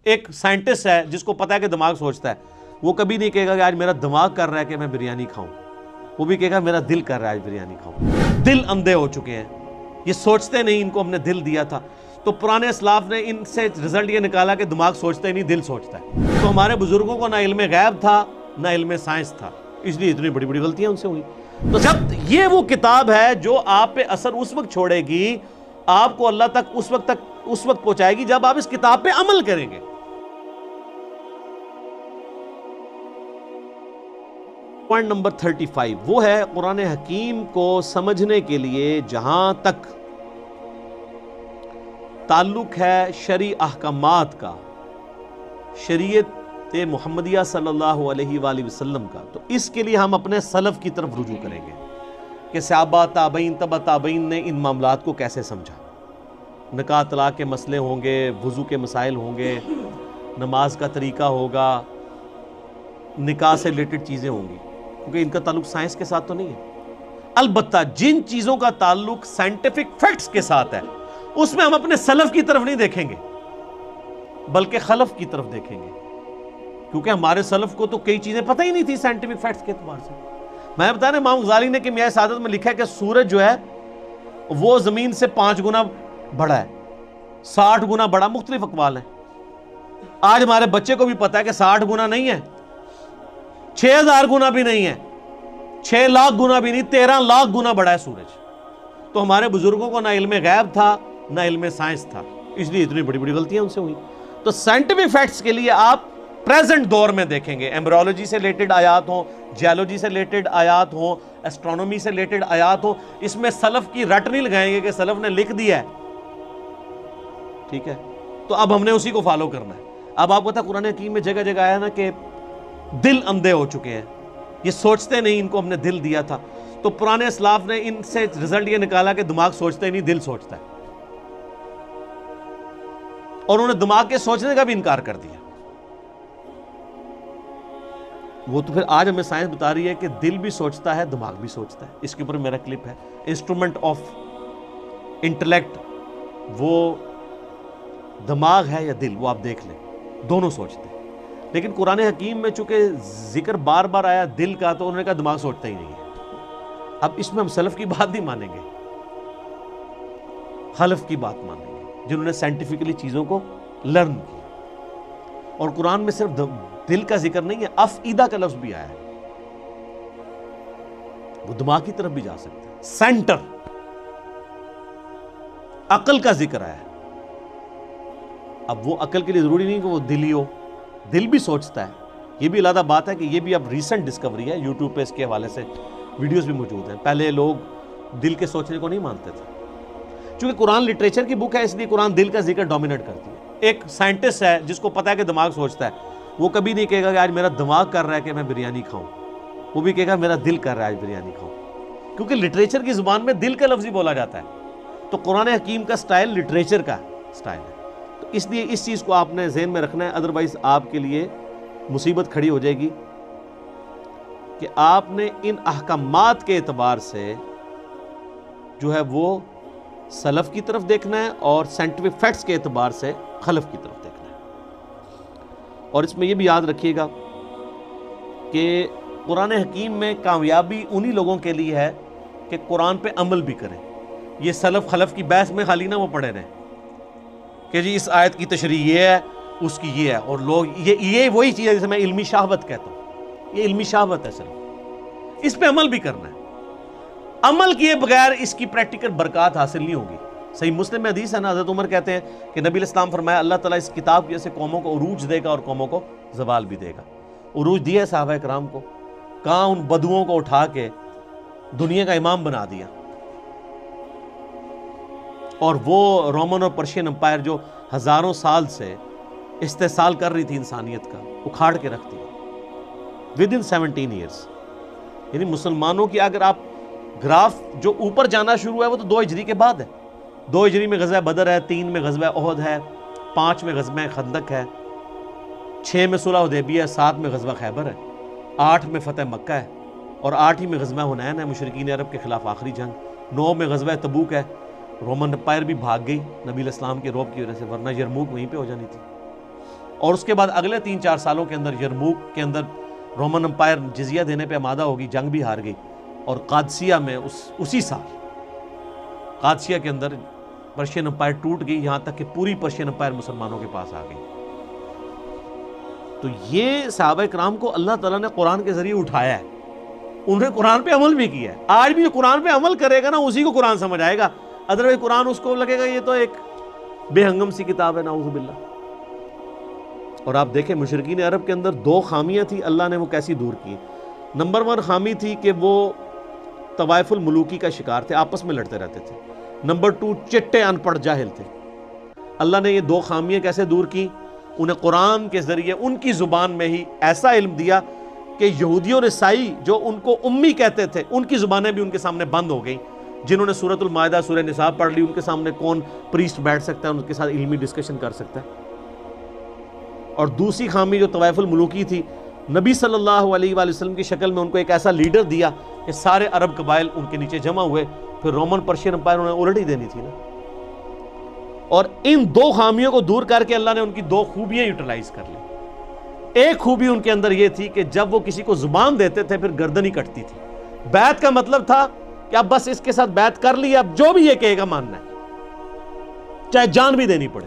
ایک سائنٹسٹ ہے جس کو پتا ہے کہ دماغ سوچتا ہے، وہ کبھی نہیں کہے گا کہ آج میرا دماغ کر رہا ہے کہ میں بریانی کھاؤں، وہ بھی کہے گا میرا دل کر رہا ہے آج بریانی کھاؤں۔ دل اندھے ہو چکے ہیں، یہ سوچتے نہیں، ان کو ہم نے دل دیا تھا۔ تو پرانے اسلاف نے ان سے رزلٹ یہ نکالا کہ دماغ سوچتا ہی نہیں، دل سوچتا ہے۔ تو ہمارے بزرگوں کو نہ علم غیب تھا نہ علم سائنس تھا، اس لیے اتنی بڑی بڑی غلطیاں ان سے ہوئی۔ تو جب یہ وہ کتاب ہے جو آپ پہ اثر اس وقت چھوڑے گی، آپ کو اللہ تک اس وقت پہنچائے گی جب آپ اس کتاب پہ عمل کریں گے۔ پوائنٹ نمبر 35 وہ ہے قرآن حکیم کو سمجھنے کے لیے جہاں تک تعلق ہے شرعی احکامات کا، شریعت محمدیہ صلی اللہ علیہ وآلہ وسلم کا، تو اس کے لیے ہم اپنے سلف کی طرف رجوع کریں گے کہ صحابہ، تابعین، تبع تابعین نے ان معاملات کو کیسے سمجھا۔ نکاح طلاق کے مسئلے ہوں گے، وضو کے مسائل ہوں گے، نماز کا طریقہ ہوگا، نکاح سے ریلیٹڈ چیزیں ہوں گی، کیونکہ ان کا تعلق سائنس کے ساتھ تو نہیں ہے۔ البتہ جن چیزوں کا تعلق سائنٹیفک فیکٹس کے ساتھ ہے، اس میں ہم اپنے سلف کی طرف نہیں دیکھیں گے بلکہ خلف کی طرف دیکھیں گے، کیونکہ ہمارے سلف کو تو کئی چیزیں پتہ ہی نہیں تھی سائنٹیفک فیکٹس کے اعتبار سے۔ میں بتا رہا امام غزالی نے کہ میاں سعادت میں لکھا ہے کہ سورج جو ہے وہ زمین سے 5 گنا بڑا ہے، 60 گنا بڑا، مختلف اقوال ہیں۔ آج ہمارے بچے کو بھی پتا ہے کہ 60 گنا نہیں ہے، 6000 گنا بھی نہیں ہے، 6 لاکھ گنا بھی نہیں، 13 لاکھ گنا بڑا ہے سورج۔ تو ہمارے بزرگوں کو نہ علم غیب تھا نہ علم سائنس تھا، اس لیے اتنی بڑی بڑی غلطیاں ان سے ہوئی۔ تو سائنٹیفک فیکٹس کے لیے آپ پریزنٹ دور میں دیکھیں گے، ایمبریولوجی سے ریلیٹڈ آیات ہوں، جیولوجی سے ریلیٹڈ آیات ہوں، ایسٹرونومی سے ریلیٹڈ آیات ہوں، اس میں سلف کی رٹ نہیں لگائیں گے کہ سلف نے لکھ دیا ہے، ٹھیک ہے؟ تو اب ہم نے اسی کو فالو کرنا ہے۔ اب آپ کو پتا قرآن حکیم میں جگہ جگہ آیا نا کہ دل اندھے ہو چکے ہیں، یہ سوچتے نہیں، ان کو ہم نے دل دیا تھا۔ تو پرانے اسلاف نے ان سے رزلٹ یہ نکالا کہ دماغ سوچتا ہی نہیں، دل سوچتا ہے، اور انہوں نے دماغ کے سوچنے کا بھی انکار کر دیا۔ وہ تو پھر آج ہمیں سائنس بتا رہی ہے کہ دل بھی سوچتا ہے، دماغ بھی سوچتا ہے۔ اس کے اوپر میرا کلپ ہے، انسٹرومنٹ آف انٹلیکٹ، وہ دماغ ہے یا دل، وہ آپ دیکھ لیں، دونوں سوچتے ہیں۔ لیکن قرآن حکیم میں چونکہ ذکر بار بار آیا دل کا، تو انہوں نے کہا دماغ سوچتا ہی نہیں ہے۔ اب اس میں ہم سلف کی بات نہیں مانیں گے، خلف کی بات مانیں گے، جنہوں نے سائنٹیفکلی چیزوں کو لرن کیا۔ اور قرآن میں صرف دل کا ذکر نہیں ہے، افئدہ کا لفظ بھی آیا ہے، وہ دماغ کی طرف بھی جا سکتا ہے۔ سینٹر، عقل کا ذکر آیا ہے۔ اب وہ عقل کے لیے ضروری نہیں کہ وہ دل ہی ہو، دل بھی سوچتا ہے۔ یہ بھی علیحدہ بات ہے کہ یہ بھی اب ریسنٹ ڈسکوری ہے، یوٹیوب پہ اس کے حوالے سے ویڈیوز بھی موجود ہیں۔ پہلے لوگ دل کے سوچنے کو نہیں مانتے تھے۔ چونکہ قرآن لٹریچر کی بک ہے، اس لیے قرآن دل کا ذکر ڈومینیٹ کرتی ہے۔ ایک سائنٹسٹ ہے جس کو پتا ہے کہ دماغ سوچتا ہے، وہ کبھی نہیں کہے گا کہ آج میرا دماغ کر رہا ہے کہ میں بریانی کھاؤں، وہ بھی کہے گا میرا دل کر رہا ہے آج بریانی کھاؤں، کیونکہ لٹریچر کی زبان میں دل کا لفظ ہی بولا جاتا ہے۔ تو قرآن حکیم کا سٹائل لٹریچر کا سٹائل ہے، تو اس لیے اس چیز کو آپ نے ذہن میں رکھنا ہے، ادروائز آپ کے لیے مصیبت کھڑی ہو جائے گی کہ آپ نے ان احکامات کے اعتبار سے جو ہے وہ سلف کی طرف دیکھنا ہے اور سائنٹیفک فیکٹس کے اعتبار سے خلف کی طرف دیکھنا ہے۔ اور اس میں یہ بھی یاد رکھیے گا کہ قرآن حکیم میں کامیابی انہی لوگوں کے لیے ہے کہ قرآن پہ عمل بھی کریں۔ یہ سلف خلف کی بحث میں خالی نہ وہ پڑے رہیں کہ جی اس آیت کی تشریح یہ ہے، اس کی یہ ہے، اور لوگ یہ وہی چیز ہے جسے میں علمی شہوت کہتا ہوں، یہ علمی شہوت ہے صرف، اس پہ عمل بھی کرنا ہے۔ عمل کیے بغیر اس کی پریکٹیکل برکات حاصل نہیں ہوگی۔ صحیح مسلم میں حدیث ہے نا، حضرت عمر کہتے ہیں کہ نبی علیہ السلام فرمایا اللہ تعالیٰ اس کتاب کی وجہ سے قوموں کو عروج دے گا اور قوموں کو زوال بھی دے گا۔ عروج دیا ہے صحابہ کرام کو، کہاں ان بدوؤں کو اٹھا کے دنیا کا امام بنا دیا، اور وہ رومن اور پرشین امپائر جو ہزاروں سال سے استحصال کر رہی تھی انسانیت کا، اکھاڑ کے رکھ دیا ودن 17 ایئرس۔ یعنی مسلمانوں کی اگر آپ گراف جو اوپر جانا شروع ہے وہ تو 2 ہجری کے بعد ہے۔ 2 ہجری میں غزوہ بدر ہے، 3 میں غزوہ احد ہے، 5 میں غزوہ خندق ہے، 6 میں صلح حدیبیہ ہے، 7 میں غزوہ خیبر ہے، 8 میں فتح مکہ ہے، اور 8 ہی میں غزوہ حنین ہے، مشرکین عرب کے خلاف آخری جنگ۔ 9 میں غزوہ تبوک ہے، رومن امپائر بھی بھاگ گئی نبی علیہ السلام کے روب کی وجہ سے، ورنہ یرموک وہیں پہ ہو جانی تھی۔ اور اس کے بعد اگلے 3-4 سالوں کے اندر یرموک کے اندر رومن امپائر جزیہ دینے پہ آمادہ ہوگی، جنگ بھی ہار گئی، اور قادسیہ میں اسی سال قادسیہ کے اندر پرشین امپائر ٹوٹ گئی، یہاں تک کہ پوری پرشین امپائر مسلمانوں کے پاس آ گئی۔ تو یہ صحابہ کرام کو اللہ تعالیٰ نے قرآن کے ذریعے اٹھایا ہے، انہوں نے قرآن پہ عمل بھی کیا ہے۔ آج بھی جو قرآن پہ عمل کرے گا نا اسی کو قرآن سمجھ آئے گا، ادروائز قرآن اس کو لگے گا یہ تو ایک بے ہنگم سی کتاب ہے، نعوذ باللہ۔ اور آپ دیکھیں مشرکین عرب کے اندر 2 خامیاں تھیں، اللہ نے وہ کیسی دور کی۔ نمبر 1 خامی تھی کہ وہ طوائف الملوکی کا شکار تھے، آپس میں لڑتے رہتے تھے۔ نمبر 2 چٹے ان پڑھ جاہل تھے۔ اللہ نے یہ 2 خامیاں کیسے دور کی؟ انہیں قرآن کے ذریعے ان کی زبان میں ہی ایسا علم دیا کہ یہودی اور عیسائی جو ان کو امی کہتے تھے ان کی زبانیں بھی ان کے سامنے بند ہو گئیں۔ جنہوں نے سورۃ المائدہ سورہ نساء پڑھ لی ان کے سامنے کون پریسٹ بیٹھ سکتا ہے، ان کے ساتھ علمی ڈسکشن کر سکتا ہے۔ اور دوسری خامی جو طوائف الملوکی تھی، نبی صلی اللہ علیہ وآلہ وسلم کی شکل میں ان کو ایک ایسا لیڈر دیا کہ سارے عرب قبائل ان کے نیچے جمع ہوئے، پھر رومن پرشین امپائر انہیں الٹ ہی دینی تھی نا۔ اور ان 2 خامیوں کو دور کر کے اللہ نے ان کی 2 خوبیاں یوٹیلائز کر لی۔ ایک خوبی ان کے اندر یہ تھی کہ جب وہ کسی کو زبان دیتے تھے پھر گردن ہی کٹتی تھی۔ بیعت کا مطلب تھا کہ اب بس اس کے ساتھ بیعت کر لی، اب جو بھی یہ کہے گا ماننا ہے، چاہے جان بھی دینی پڑے۔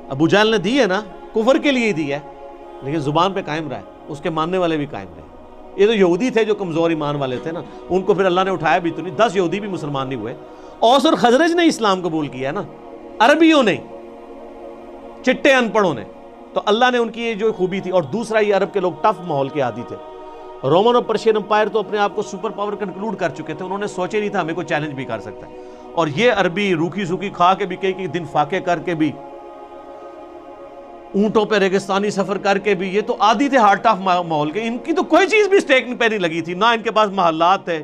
ابو جہل نے دی ہے نا، کفر کے لیے دی ہے، لیکن زبان پہ قائم رہا ہے، اس کے ماننے والے بھی قائم رہے۔ یہ تو یہودی تھے جو کمزور ایمان والے تھے نا، ان کو پھر اللہ نے اٹھایا بھی تو نہیں، 10 یہودی بھی مسلمان نہیں ہوئے۔ اوس اور خزرج نے اسلام قبول کیا نا، عربیوں نے، چٹے ان پڑھوں نے۔ تو اللہ نے ان کی یہ جو خوبی تھی۔ اور دوسرا یہ عرب کے لوگ ٹف ماحول کے عادی تھے۔ رومن اور پرشین امپائر تو اپنے آپ کو سپر پاور کنکلوڈ کر چکے تھے، انہوں نے سوچے نہیں تھا ہمیں کوئی چیلنج بھی کر سکتا ہے۔ اور یہ عربی روکھی سوکھی کھا کے بھی کئی دن فاقے کر کے بھی، اونٹوں پہ ریگستانی سفر کر کے بھی، یہ تو عادی تھے ہارٹ آف ماحول کے، ان کی تو کوئی چیز بھی اسٹیک پہ نہیں لگی تھی، نہ ان کے پاس محلات تھے،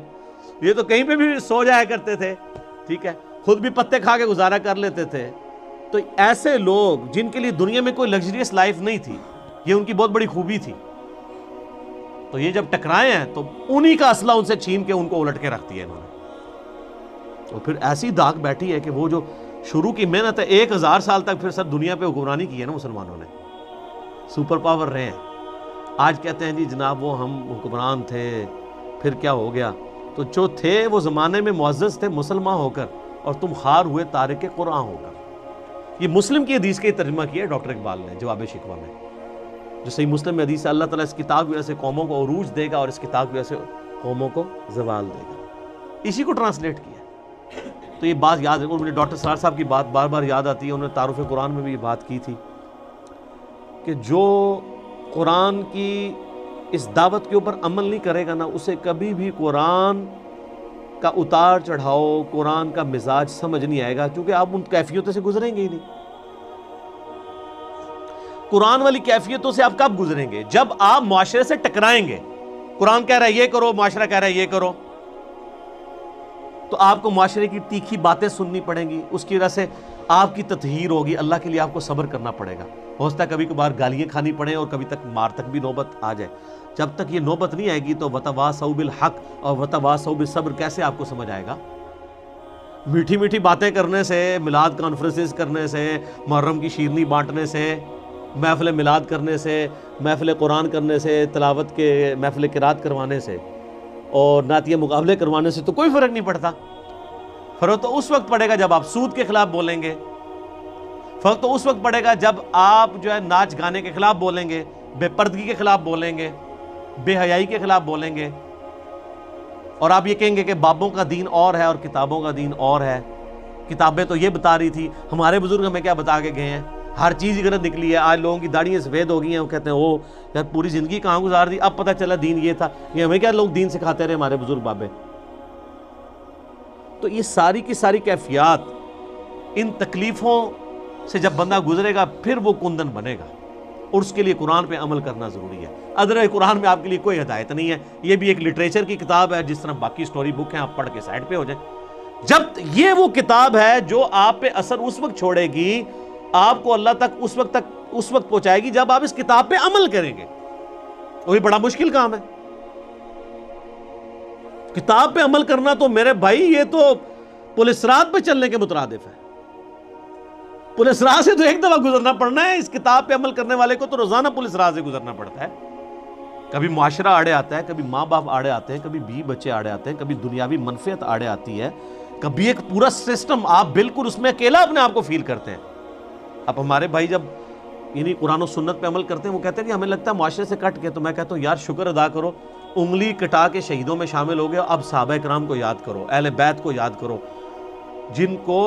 یہ تو کہیں پہ بھی سو جایا کرتے تھے، ٹھیک ہے، خود بھی پتے کھا کے گزارا کر لیتے تھے۔ تو ایسے لوگ جن کے لیے دنیا میں کوئی لگژریس لائف نہیں تھی، یہ ان کی بہت بڑی خوبی تھی۔ تو یہ جب ٹکرائے ہیں تو انہی کا اسلحہ ان سے چھین کے ان کو الٹ کے رکھ دیا انہوں نے۔ اور پھر ایسی داغ بیٹھی ہے کہ وہ جو شروع کی محنت ہے 1000 سال تک پھر سر دنیا پہ حکمرانی کی ہے نا مسلمانوں نے، سپر پاور رہے ہیں۔ آج کہتے ہیں جی جناب وہ ہم حکمران تھے پھر کیا ہو گیا؟ تو جو تھے وہ زمانے میں معزز تھے مسلمان ہو کر، اور تم خار ہوئے تارک قرآن ہو کر۔ یہ مسلم کی حدیث کا ترجمہ کیا ہے ڈاکٹر اقبال نے جواب شکوہ میں، جو صحیح مسلم میں حدیث ہے، اللہ تعالیٰ اس کتاب کی وجہ سے قوموں کو عروج دے گا اور اس کتاب کی وجہ سے قوموں کو زوال دے گا، اسی کو ٹرانسلیٹ کیا۔ تو یہ بات یاد رکھو، مجھے ڈاکٹر سرار صاحب کی بات بار بار یاد آتی ہے، انہوں نے تعارف قرآن میں بھی یہ بات کی تھی کہ جو قرآن کی اس دعوت کے اوپر عمل نہیں کرے گا نا، اسے کبھی بھی قرآن کا اتار چڑھاؤ، قرآن کا مزاج سمجھ نہیں آئے گا، کیونکہ آپ ان کیفیتوں سے گزریں گے ہی نہیں۔ قرآن والی کیفیتوں سے آپ کب گزریں گے؟ جب آپ معاشرے سے ٹکرائیں گے۔ قرآن کہہ رہا ہے یہ کرو، معاشرہ کہہ رہا ہے یہ کرو، تو آپ کو معاشرے کی تیکھی باتیں سننی پڑیں گی، اس کی وجہ سے آپ کی تطہیر ہوگی، اللہ کے لیے آپ کو صبر کرنا پڑے گا، ہو سکتا ہے کبھی کبھار گالیاں کھانی پڑیں اور کبھی تک مار تک بھی نوبت آ جائے۔ جب تک یہ نوبت نہیں آئے گی تو وتواصوا بالحق اور وتواصوا بالصبر کیسے آپ کو سمجھ آئے گا؟ میٹھی میٹھی باتیں کرنے سے، میلاد کانفرنسز کرنے سے، محرم کی شیرنی بانٹنے سے، محفل میلاد کرنے سے، محفل قرآن کرنے سے، تلاوت کے محفل قرات کروانے سے اور نعتیہ مقابلے کروانے سے تو کوئی فرق نہیں پڑتا۔ فرق تو اس وقت پڑے گا جب آپ سود کے خلاف بولیں گے، فرق تو اس وقت پڑے گا جب آپ جو ہے ناچ گانے کے خلاف بولیں گے، بے پردگی کے خلاف بولیں گے، بے حیائی کے خلاف بولیں گے، اور آپ یہ کہیں گے کہ بابوں کا دین اور ہے اور کتابوں کا دین اور ہے۔ کتابیں تو یہ بتا رہی تھی، ہمارے بزرگ ہمیں کیا بتا کے گئے ہیں، ہر چیز ہی غلط نکلی ہے۔ آج لوگوں کی داڑھیاں سفید ہو گئی ہیں، وہ کہتے ہیں او یار پوری زندگی کہاں گزار دی، اب پتہ چلا دین یہ تھا، یہ ہمیں کیا لوگ دین سکھاتے رہے ہمارے بزرگ بابے۔ تو یہ ساری کی ساری کیفیات، ان تکلیفوں سے جب بندہ گزرے گا پھر وہ کندن بنے گا، اور اس کے لیے قرآن پہ عمل کرنا ضروری ہے۔ ادروائز قرآن میں آپ کے لیے کوئی ہدایت نہیں ہے، یہ بھی ایک لٹریچر کی کتاب ہے، جس طرح باقی سٹوری بک ہیں، آپ پڑھ کے سائڈ پہ ہو جائیں۔ جب یہ وہ کتاب ہے جو آپ پہ اثر اس وقت چھوڑے گی، آپ کو اللہ تک اس وقت پہنچائے گی جب آپ اس کتاب پہ عمل کریں گے۔ وہی بڑا مشکل کام ہے، کتاب پہ عمل کرنا تو میرے بھائی یہ تو پل صراط پہ چلنے کے مترادف ہے۔ پولیس راہ سے تو ایک دفعہ گزرنا پڑنا ہے. اس کتاب پہ عمل کرنے والے کو تو روزانہ پولیس راہ سے گزرنا پڑتا ہے. کبھی معاشرہ آڑے آتا ہے, کبھی ماں باپ آڑے آتے ہیں, کبھی بیوی بچے آڑے آتے ہیں, کبھی دنیاوی منفعت آڑے آتی ہے, کبھی ایک پورا سسٹم, آپ بالکل اس میں اکیلا اپنے آپ کو فیل کرتے ہیں. اب ہمارے بھائی جب یعنی قرآن و سنت پہ عمل کرتے ہیں, وہ کہتے ہیں کہ ہمیں لگتا ہے معاشرے سے کٹ کے, تو میں کہتا ہوں یار شکر ادا کرو, انگلی کٹا کے شہیدوں میں شامل ہو گئے. اب صحابہ کرام کو یاد کرو, اہل بیت کو یاد کرو, جن کو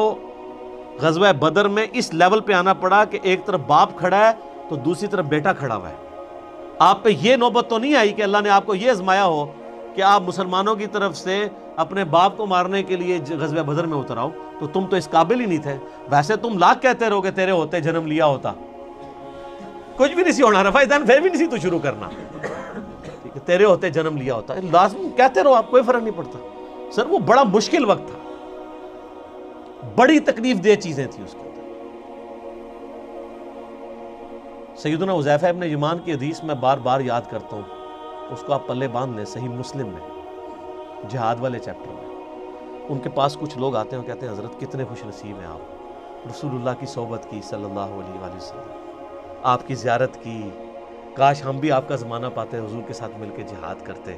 غزوہ بدر میں اس لیول پہ آنا پڑا کہ ایک طرف باپ کھڑا ہے تو دوسری طرف بیٹا کھڑا ہوا ہے. آپ پہ یہ نوبت تو نہیں آئی کہ اللہ نے آپ کو یہ آزمایا ہو کہ آپ مسلمانوں کی طرف سے اپنے باپ کو مارنے کے لیے غزوہ بدر میں اتر آؤ, تو تم تو اس قابل ہی نہیں تھے. ویسے تم لاکھ کہتے رہو کہ تیرے ہوتے جنم لیا ہوتا, کچھ بھی نہیں سی ہونا رفع دین, پھر بھی نہیں سی تو شروع کرنا, ٹھیک ہے, تیرے ہوتے جنم لیا ہوتا. لازم کہتے رہو, آپ کوئی فرق نہیں پڑتا. سر وہ بڑا مشکل وقت تھا, بڑی تکلیف دہ چیزیں تھیں اس کے اندر. سیدنا حذیفہ ابن یمان کی حدیث میں بار بار یاد کرتا ہوں, اس کو آپ پلے باندھ لیں, صحیح مسلم میں جہاد والے چیپٹر میں. ان کے پاس کچھ لوگ آتے ہیں اور کہتے ہیں حضرت کتنے خوش نصیب ہیں آپ, رسول اللہ کی صحبت کی صلی اللہ علیہ وآلہ وسلم, آپ کی زیارت کی, کاش ہم بھی آپ کا زمانہ پاتے, حضور کے ساتھ مل کے جہاد کرتے.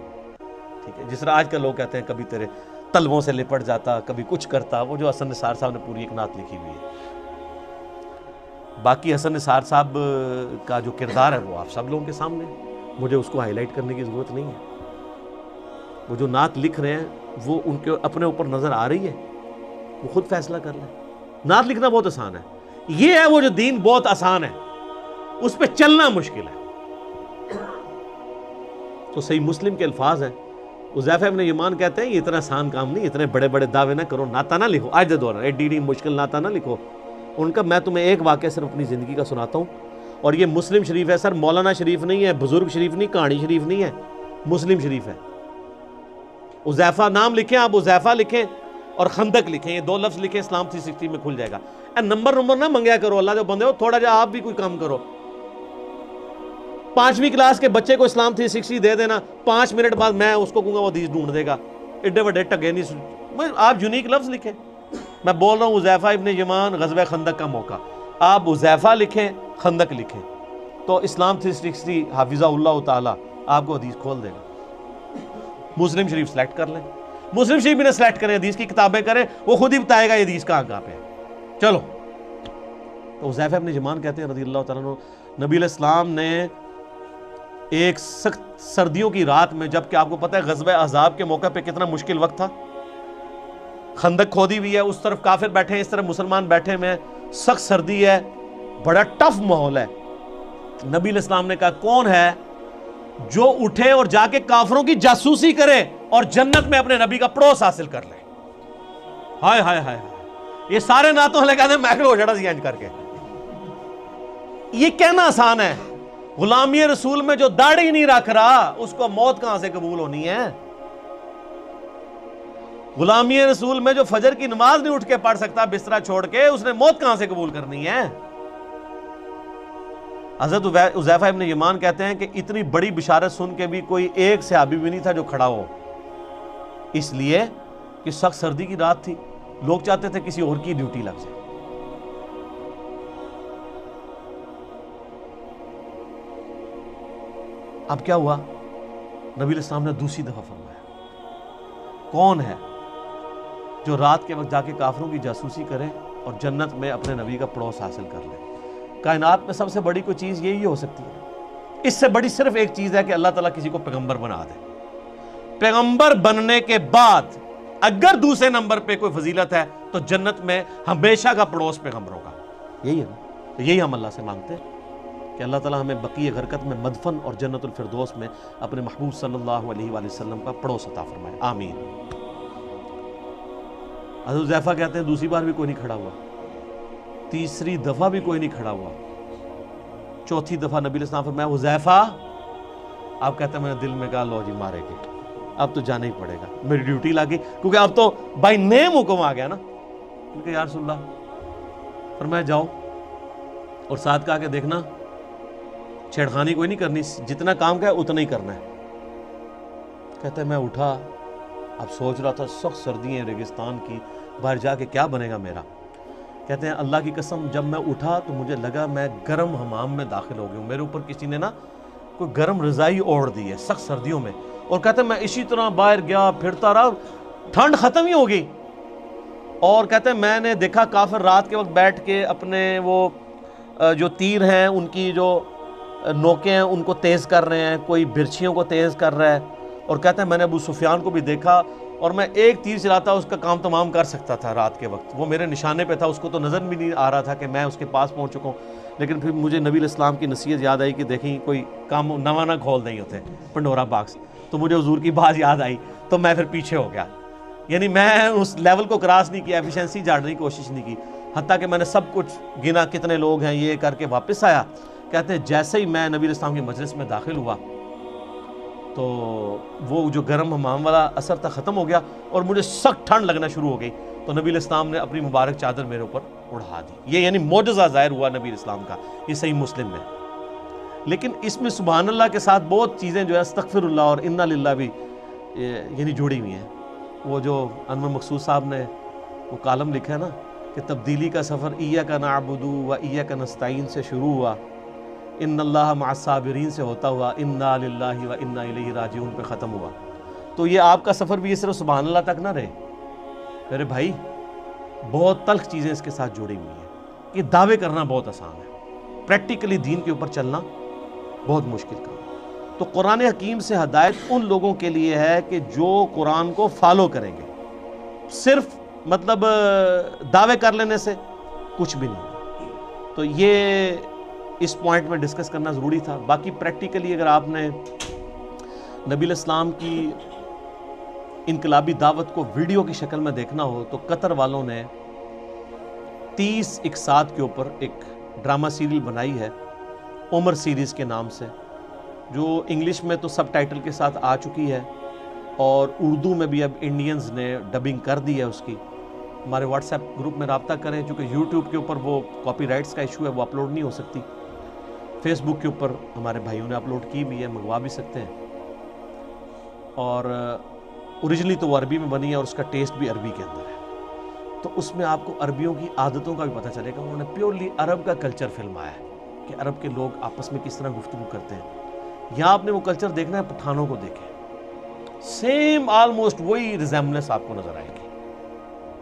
ٹھیک ہے, جس طرح آج کل لوگ کہتے ہیں کبھی تیرے تلووں سے لپٹ جاتا, کبھی کچھ کرتا. وہ جو حسن نثار صاحب نے پوری ایک نعت لکھی ہوئی ہے. باقی حسن نثار صاحب کا جو کردار ہے وہ آپ سب لوگوں کے سامنے, مجھے اس کو ہائی لائٹ کرنے کی ضرورت نہیں ہے. وہ جو نعت لکھ رہے ہیں وہ ان کے اپنے اوپر نظر آ رہی ہے, وہ خود فیصلہ کر لیں. نعت لکھنا بہت آسان ہے, یہ ہے وہ جو دین بہت آسان ہے, اس پہ چلنا مشکل ہے. تو صحیح مسلم کے الفاظ ہیں, حذیفہ ابن یمان کہتے ہیں یہ اتنا آسان کام نہیں, اتنے بڑے بڑے دعوے نہ کرو, نعتہ نہ لکھو, آج دے دور ایڈی مشکل نعتہ نہ لکھو. ان کا میں تمہیں ایک واقعہ صرف اپنی زندگی کا سناتا ہوں, اور یہ مسلم شریف ہے. سر مولانا شریف نہیں ہے, بزرگ شریف نہیں, کہانی شریف نہیں ہے, مسلم شریف ہے. حذیفہ نام لکھیں آپ, حذیفہ لکھیں اور خندق لکھیں, یہ دو لفظ لکھیں, اسلام 360 میں کھل جائے گا. نمبر نہ منگیا کرو, اللہ جو بندے ہو تھوڑا جا آپ بھی کوئی کام کرو. 5ویں کلاس کے بچے کو اسلام 360 دے دینا, 5 منٹ بعد میں اس کو کہوں گا وہ حدیث ڈھونڈ دے گا. ایڈے بڑے ٹگے نہیں, آپ یونیک لفظ لکھیں. میں بول رہا ہوں حذیفہ ابن یمان غزوہ خندق کا موقع, آپ حذیفہ لکھیں, خندق لکھیں, تو اسلام 360 حافظہ اللہ تعالی آپ کو حدیث کھول دے گا. مسلم شریف سلیکٹ کر لیں, مسلم شریف بھی نہ سلیکٹ کریں, حدیث کی کتابیں کریں, وہ خود ہی بتائے گا یہ حدیث کہاں پہ ہے. چلو, تو حذیفہ ابن یمان کہتے ہیں رضی اللہ تعالیٰ عنہ, نبی علیہ السلام نے ایک سخت سردیوں کی رات میں, جب کہ آپ کو پتہ ہے غزوہ احزاب کے موقع پہ کتنا مشکل وقت تھا, خندق کھودی ہوئی ہے, اس طرف کافر بیٹھے ہیں, اس طرف مسلمان بیٹھے ہوئے ہیں, سخت سردی ہے, بڑا ٹف ماحول ہے. نبی علیہ السلام نے کہا کون ہے جو اٹھے اور جا کے کافروں کی جاسوسی کرے اور جنت میں اپنے نبی کا پڑوس حاصل کر لے. ہائے ہائے ہائے, یہ سارے نعتوں والے کہتے ہیں میکلو ہو جڑا سی انج کر کے. یہ کہنا آسان ہے, غلامی رسول میں جو داڑھی نہیں رکھ رہا اس کو موت کہاں سے قبول ہونی ہے. غلامی رسول میں جو فجر کی نماز نہیں اٹھ کے پڑھ سکتا بسترا چھوڑ کے, اس نے موت کہاں سے قبول کرنی ہے. حضرت حذیفہ ابن یمان کہتے ہیں کہ اتنی بڑی بشارت سن کے بھی کوئی ایک صحابی بھی نہیں تھا جو کھڑا ہو, اس لیے کہ سخت سردی کی رات تھی, لوگ چاہتے تھے کسی اور کی ڈیوٹی لگ جائے. اب کیا ہوا, نبی علیہ السلام نے دوسری دفعہ فرمایا کون ہے جو رات کے وقت جا کے کافروں کی جاسوسی کرے اور جنت میں اپنے نبی کا پڑوس حاصل کر لے. کائنات میں سب سے بڑی کوئی چیز یہی ہو سکتی ہے, اس سے بڑی صرف ایک چیز ہے کہ اللہ تعالیٰ کسی کو پیغمبر بنا دے. پیغمبر بننے کے بعد اگر دوسرے نمبر پہ کوئی فضیلت ہے تو جنت میں ہمیشہ کا پڑوس پیغمبروں کا. یہی ہے نا, یہی ہم اللہ سے مانگتے ہیں کہ اللہ تعالیٰ ہمیں بقیہ غرقت میں مدفن اور جنت الفردوس میں اپنے محبوب صلی اللہ علیہ وآلہ وسلم کا پڑوس عطا فرمائے, آمین. حضرت حذیفہ کہتے ہیں دوسری بار بھی کوئی نہیں کھڑا ہوا, تیسری دفعہ بھی کوئی نہیں کھڑا ہوا, چوتھی دفعہ نبی علیہ السلام فرمایا حذیفہ, آپ کہتے ہیں میں نے دل میں کہا لو جی مارے گے, اب تو جانا ہی پڑے گا, میری ڈیوٹی لگی, کیونکہ اب تو بائی نیم حکم آ گیا نا. کیونکہ یا رسول اللہ فرمایا جاؤ, اور ساتھ کہا کہ دیکھنا چھیڑخانی کوئی نہیں کرنی, جتنا کام کا ہے اتنا ہی کرنا ہے. کہتا ہے میں اٹھا, اب سوچ رہا تھا سخت سردی ہے ریگستان کی, باہر جا کے کیا بنے گا میرا. کہتے ہیں اللہ کی قسم جب میں اٹھا تو مجھے لگا میں گرم حمام میں داخل ہو گیا ہوں، میرے اوپر کسی نے نا کوئی گرم رضائی اوڑھ دی ہے سخت سردیوں میں، اور کہتے ہیں میں اسی طرح باہر گیا پھرتا رہا، ٹھنڈ ختم ہی ہو گئی۔ اور کہتے ہیں میں نے دیکھا کافر رات کے وقت بیٹھ کے اپنے وہ جو تیر ہیں ان کی جو نوکیں ہیں ان کو تیز کر رہے ہیں، کوئی برچھیوں کو تیز کر رہا ہے، اور کہتے ہیں میں نے ابو سفیان کو بھی دیکھا اور میں ایک تیر چلاتا اس کا کام تمام کر سکتا تھا رات کے وقت، وہ میرے نشانے پہ تھا، اس کو تو نظر بھی نہیں آ رہا تھا کہ میں اس کے پاس پہنچ چکا ہوں۔ لیکن پھر مجھے نبی علیہ السلام کی نصیحت یاد آئی کہ دیکھیں کوئی کام نواں نہ کھول نہیں ہوتے پنڈورا باکس، تو مجھے حضور کی بات یاد آئی تو میں پھر پیچھے ہو گیا، یعنی میں اس لیول کو کراس نہیں کیا، ایفیشنسی جھاڑنے کی کوشش نہیں کی، حتیٰ کہ میں نے سب کچھ گنا کتنے لوگ ہیں یہ کر کے واپس آیا۔ کہتے ہیں جیسے ہی میں نبی علیہ السلام کی مجلس میں داخل ہوا تو وہ جو گرم حمام والا اثر تھا ختم ہو گیا اور مجھے سخت ٹھنڈ لگنا شروع ہو گئی، تو نبی علیہ السلام نے اپنی مبارک چادر میرے اوپر اڑا دی۔ یہ یعنی معجزہ ظاہر ہوا نبی علیہ السلام کا، یہ صحیح مسلم میں۔ لیکن اس میں سبحان اللہ کے ساتھ بہت چیزیں جو ہے استغفر اللہ اور انا للہ بھی یعنی جڑی ہوئی ہیں۔ وہ جو انور مقصود صاحب نے وہ کالم لکھا ہے نا کہ تبدیلی کا سفر ایاک نعبد و ایاک نستعین سے شروع ہوا، ان اللہ مع الصابرین سے ہوتا ہوا انا للہ و انا الیہ راجعون پہ ختم ہوا۔ تو یہ آپ کا سفر بھی یہ صرف سبحان اللہ تک نہ رہے میرے بھائی، بہت تلخ چیزیں اس کے ساتھ جڑی ہوئی ہیں۔ یہ دعوے کرنا بہت آسان ہے، پریکٹیکلی دین کے اوپر چلنا بہت مشکل کام ہے۔ تو قرآن حکیم سے ہدایت ان لوگوں کے لیے ہے کہ جو قرآن کو فالو کریں گے، صرف مطلب دعوے کر لینے سے کچھ بھی نہیں۔ تو یہ اس پوائنٹ میں ڈسکس کرنا ضروری تھا۔ باقی پریکٹیکلی اگر آپ نے نبی علیہ السلام کی انقلابی دعوت کو ویڈیو کی شکل میں دیکھنا ہو تو قطر والوں نے 30 اقساط کے اوپر ایک ڈرامہ سیریل بنائی ہے عمر سیریز کے نام سے، جو انگلش میں تو سب ٹائٹل کے ساتھ آ چکی ہے اور اردو میں بھی اب انڈینز نے ڈبنگ کر دی ہے اس کی۔ ہمارے واٹس ایپ گروپ میں رابطہ کریں، چونکہ یوٹیوب کے اوپر وہ کاپی رائٹس کا ایشو ہے، وہ اپلوڈ نہیں ہو سکتی۔ فیس بک کے اوپر ہمارے بھائیوں نے اپلوڈ کی بھی ہے، منگوا بھی سکتے ہیں۔ اور اوریجنلی تو وہ عربی میں بنی ہے اور اس کا ٹیسٹ بھی عربی کے اندر ہے، تو اس میں آپ کو عربیوں کی عادتوں کا بھی پتہ چلے گا۔ انہوں نے پیورلی عرب کا کلچر فلمایا ہے کہ عرب کے لوگ آپس میں کس طرح گفتگو کرتے ہیں۔ یہاں آپ نے وہ کلچر دیکھنا ہے، پٹھانوں کو دیکھیں، سیم آلموسٹ وہی ریزیمبلنس آپ کو نظر آئے گی۔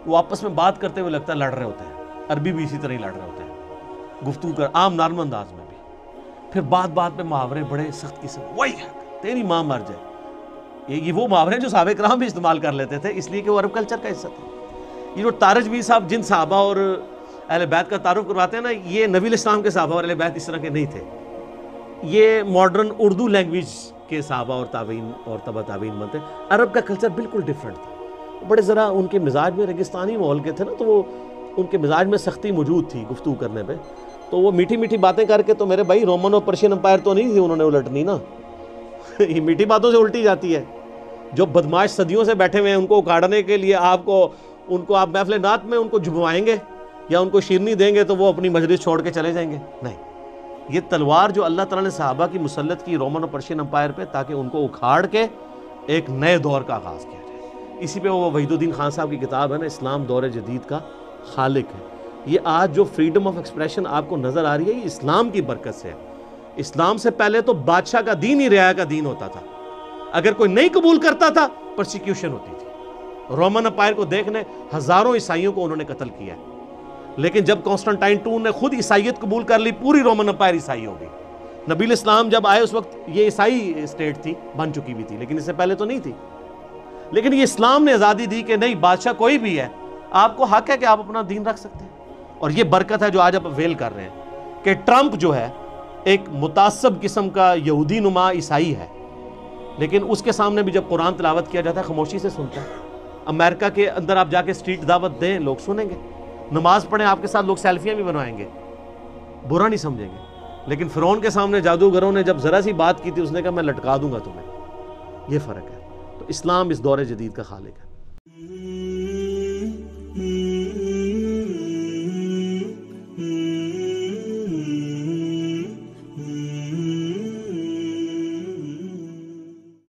وہ آپس میں بات کرتے ہوئے لگتا ہے لڑ رہے ہوتے ہیں، عربی بھی اسی طرح ہی لڑ رہے ہوتے ہیں، گفتگو کر عام نارمل انداز میں بھی۔ پھر بات بات پہ محاورے بڑے سخت قسم، وہی تیری ماں مر جائے، یہ وہ محاورے جو صحابہ کرام بھی استعمال کر لیتے تھے، اس لیے کہ وہ عرب کلچر کا حصہ تھے۔ یہ جو تارجوی صاحب جن صحابہ اور اہل بیت کا تعارف کرواتے ہیں نا، یہ نبی علیہ السلام کے صحابہ اور اہل بیت اس طرح کے نہیں تھے، یہ ماڈرن اردو لینگویج کے صحابہ اور تابعین اور تبع تابعین بنتے۔ عرب کا کلچر بالکل ڈیفرنٹ تھا، بڑے ذرا ان کے مزاج میں ریگستانی ماحول کے تھے نا، تو وہ ان کے مزاج میں سختی موجود تھی گفتگو کرنے پہ، تو وہ میٹھی میٹھی باتیں کر کے، تو میرے بھائی رومن اور پرشین امپائر تو نہیں تھی انہوں نے الٹنی نا، یہ میٹھی باتوں سے الٹی جاتی ہے۔ جو بدماش صدیوں سے بیٹھے ہوئے ہیں ان کو اکاڑنے کے لیے آپ محفل نعت میں ان کو جھموائیں گے یا ان کو شیرنی دیں گے تو وہ اپنی مجلس چھوڑ کے چلے جائیں گے؟ نہیں، یہ تلوار جو اللہ تعالیٰ نے صحابہ کی مسلط کی رومن اور پرشین امپائر پہ، تاکہ ان کو اکھاڑ کے ایک نئے دور کا آغاز کیا جائے۔ اسی پہ وہ وحید الدین خان صاحب کی کتاب ہے نا، اسلام دور جدید کا خالق ہے۔ یہ آج جو فریڈم آف ایکسپریشن آپ کو نظر آ رہی ہے، یہ اسلام کی برکت سے ہے۔ اسلام سے پہلے تو بادشاہ کا دین ہی رعایا کا دین ہوتا تھا، اگر کوئی نہیں قبول کرتا تھا پرسیکیوشن ہوتی تھی۔ رومن امپائر کو دیکھنے ہزاروں عیسائیوں کو انہوں نے قتل کیا ہے، لیکن جب کانسٹنٹائن II نے خود عیسائیت قبول کر لی، پوری رومن امپائر عیسائی ہو گئی۔ نبی علیہ السلام جب آئے اس وقت یہ عیسائی اسٹیٹ تھی، بن چکی بھی تھی، لیکن اس سے پہلے تو نہیں تھی۔ لیکن یہ اسلام نے آزادی دی کہ نہیں، بادشاہ کوئی بھی ہے، آپ کو حق ہے کہ آپ اپنا دین رکھ سکتے ہیں۔ اور یہ برکت ہے جو آج آپ اویل کر رہے ہیں کہ ٹرمپ جو ہے ایک متعصب قسم کا یہودی نما عیسائی ہے، لیکن اس کے سامنے بھی جب قرآن تلاوت کیا جاتا ہے خاموشی سے سنتا ہے۔ امریکہ کے اندر آپ جا کے اسٹریٹ دعوت دیں، لوگ سنیں گے، نماز پڑھیں آپ کے ساتھ، لوگ سیلفیاں بھی بنوائیں گے، برا نہیں سمجھیں گے۔ لیکن فرعون کے سامنے جادوگروں نے جب ذرا سی بات کی تھی، اس نے کہا میں لٹکا دوں گا تمہیں۔ یہ فرق ہے۔ تو اسلام اس دور جدید کا خالق ہے۔